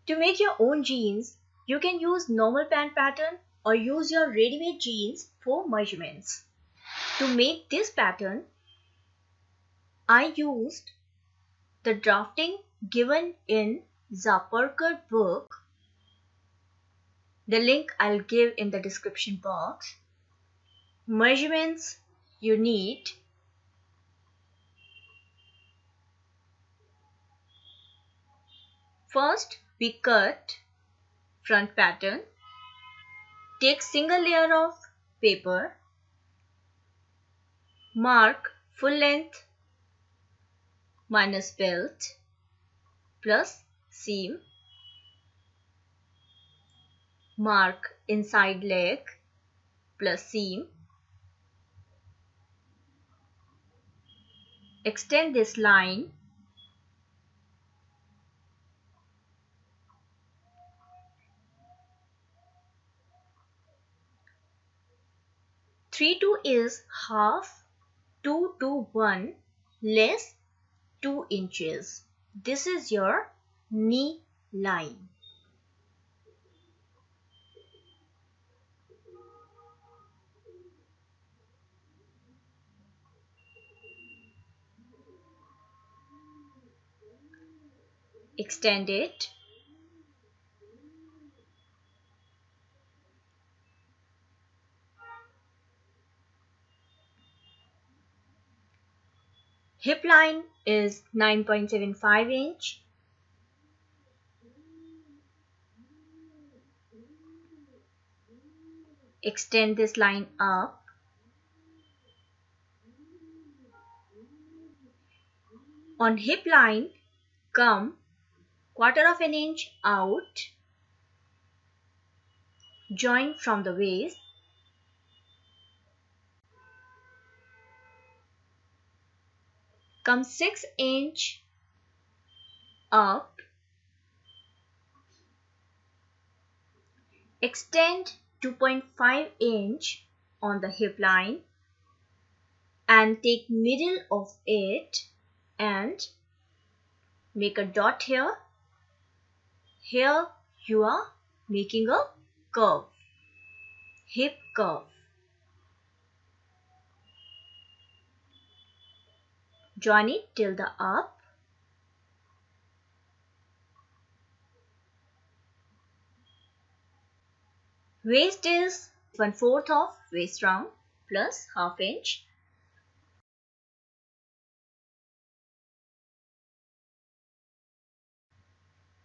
To make your own jeans, you can use normal pant pattern or use your ready-made jeans for measurements. To make this pattern, I used the drafting given in Zaparkar book. The link I'll give in the description box. Measurements you need: first, we cut front pattern. Take single layer of paper. Mark full length minus belt plus seam. Mark inside leg plus seam. Extend this line. Three two is half 2 to 1 less 2 inches. This is your knee line. Extend it. Hip line is 9.75 inch. Extend this line up. On hip line, come 1/4 inch out. Join from the waist. Come 6 inch up. Extend 2.5 inch on the hip line and take middle of it and make a dot here. Here you are making a curve, hip curve. Join it till the up. Waist is 1/4 of waist round plus half inch.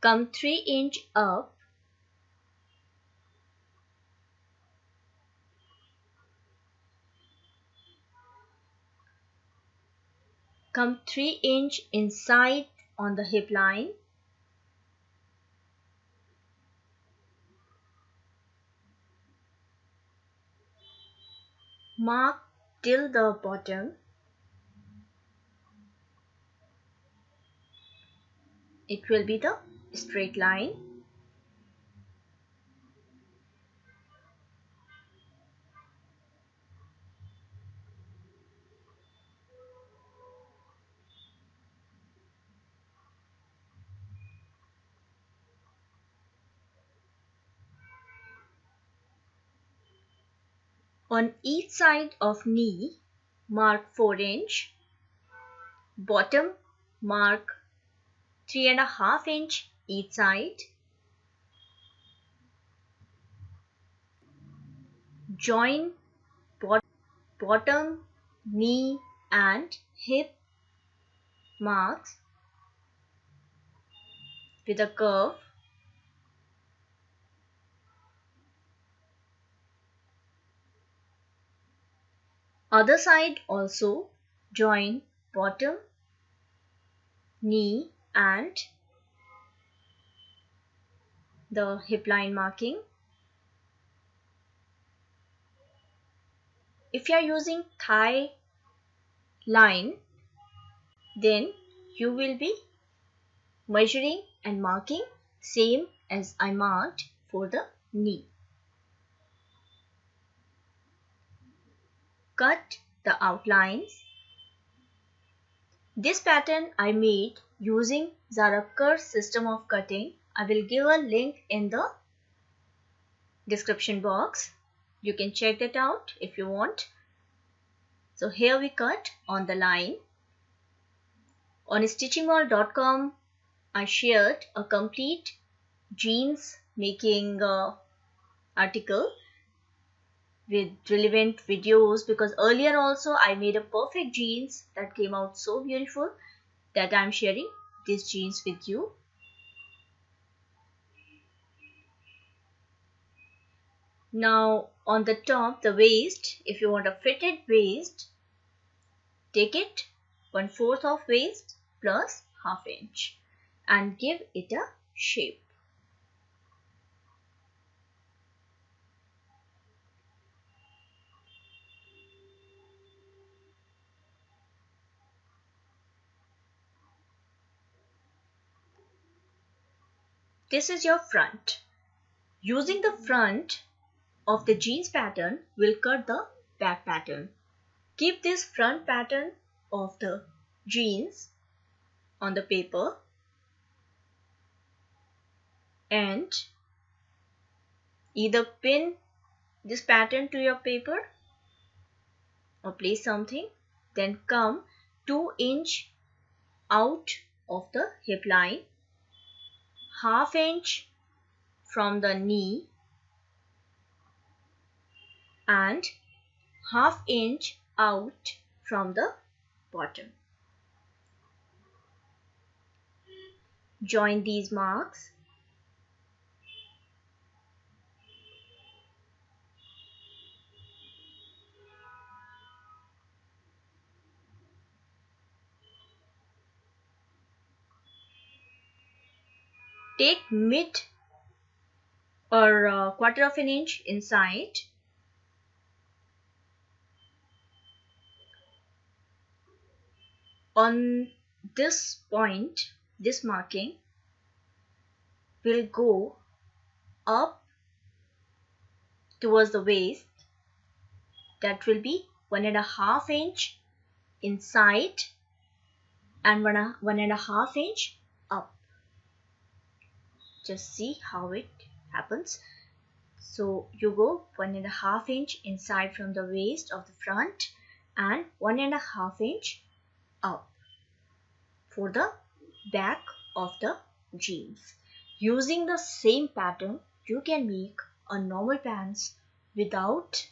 Come 3 inch up. Come 3 inch inside on the hip line. Mark till the bottom. It will be the straight line. On each side of knee, mark 4 inch. Bottom, mark 3.5 inch each side. Join bottom, knee and hip marks with a curve. Other side also join bottom, knee and the hip line marking. If you are using thigh line, then you will be measuring and marking same as I marked for the knee. Cut the outlines. This pattern I made using Zaparkar's system of cutting. I will give a link in the description box. You can check that out if you want. So here we cut on the line. On stitchingmall.com, I shared a complete jeans making article with relevant videos, because earlier also I made a perfect jeans that came out so beautiful that I'm sharing these jeans with you. Now on the top, the waist, if you want a fitted waist, take it 1/4 of waist plus 1/2 inch and give it a shape. This is your front. Using the front of the jeans pattern, we'll cut the back pattern. Keep this front pattern of the jeans on the paper and either pin this pattern to your paper or place something, then come 2 inch out of the hip line, 1/2 inch from the knee and 1/2 inch out from the bottom. Join these marks. Take mid or 1/4 of an inch inside. On this point, this marking will go up towards the waist. That will be 1.5 inch inside and 1.5 inch up. Just see how it happens. So you go 1.5 inch inside from the waist of the front and 1.5 inch up for the back of the jeans. Using the same pattern, you can make a normal pants without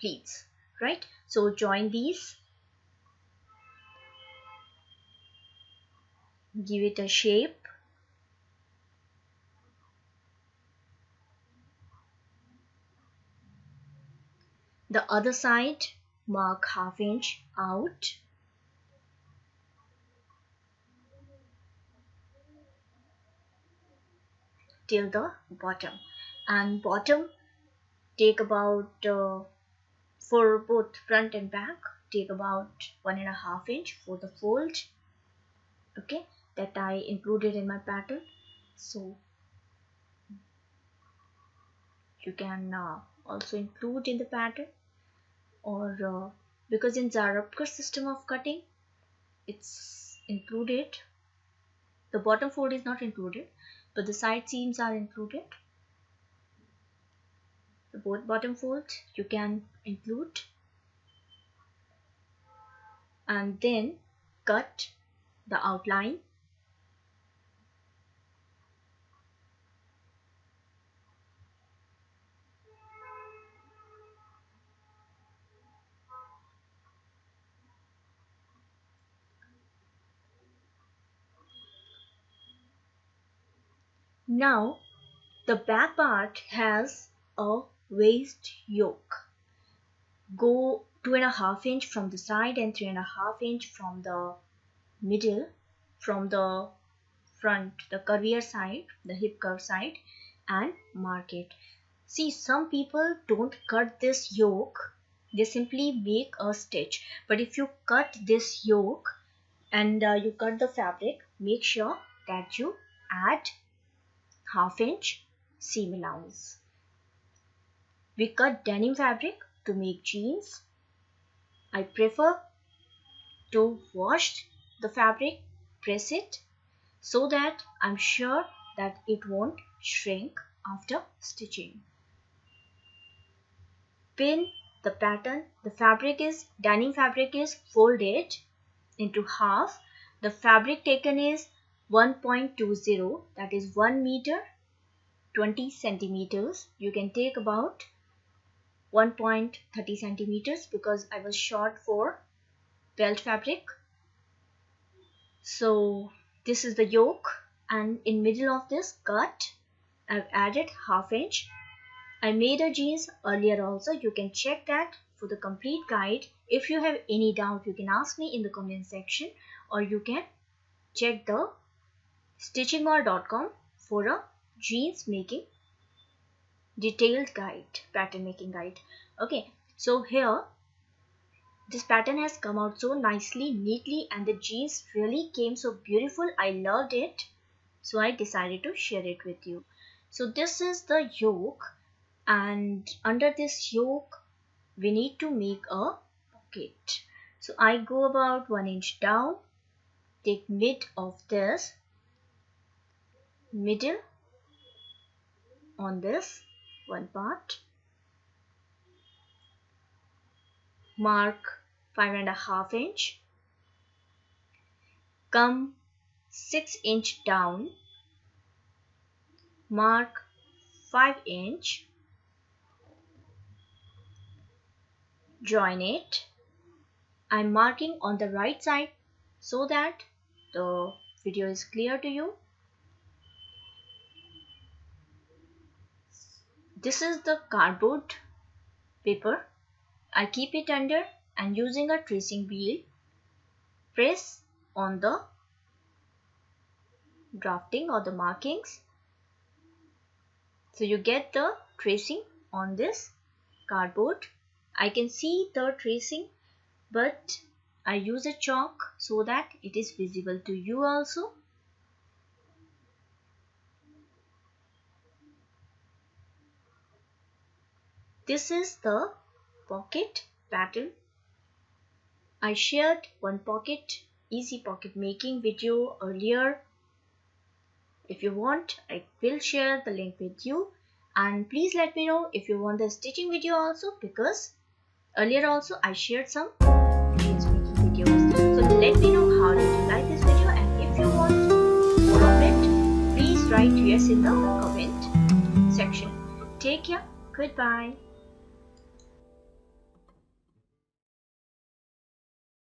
pleats, right? So join these, give it a shape. The other side, mark 1/2 inch out. Till the bottom, and bottom take about for both front and back, take about 1.5 inch for the fold, okay, that I included in my pattern. So you can also include in the pattern, or because in Zarabkar system of cutting it's included, the bottom fold is not included but the side seams are included. The both bottom folds you can include and then cut the outline. Now the back part has a waist yoke. Go 2.5 inch from the side and 3.5 inch from the middle, from the front, the curvier side, the hip curve side, and mark it. See, some people don't cut this yoke, they simply make a stitch. But if you cut this yoke and you cut the fabric, make sure that you add 1/2 inch seam allowance. We cut denim fabric to make jeans. I prefer to wash the fabric, press it, so that I'm sure that it won't shrink after stitching. Pin the pattern. The denim fabric is folded into half. The fabric taken is 1.20, that is 1 meter 20 centimeters. You can take about 1.30 centimeters because I was short for belt fabric. So this is the yoke, and in middle of this cut I've added ½ inch. I made a jeans earlier also. You can check that for the complete guide. If you have any doubt, you can ask me in the comment section, or you can check the stitchingall.com for a jeans making detailed guide, pattern making guide. Okay, so here this pattern has come out so nicely, neatly, and the jeans really came so beautiful. I loved it, so I decided to share it with you. So this is the yoke, and under this yoke we need to make a pocket. So I go about 1 inch down, take mid of this, middle on this one part, mark 5.5 inch, come 6 inch down, mark 5 inch, join it. I'm marking on the right side so that the video is clear to you. This is the cardboard paper. I keep it under and using a tracing wheel press on the drafting or the markings. So you get the tracing on this cardboard. I can see the tracing, but I use a chalk so that it is visible to you also. This is the pocket pattern. I shared one easy pocket making video earlier. If you want, I will share the link with you, and please let me know if you want the stitching video also, because earlier also I shared some jeans making videos. So let me know how did you like this video, and if you want more of it, please write yes in the comment section. Take care. Goodbye.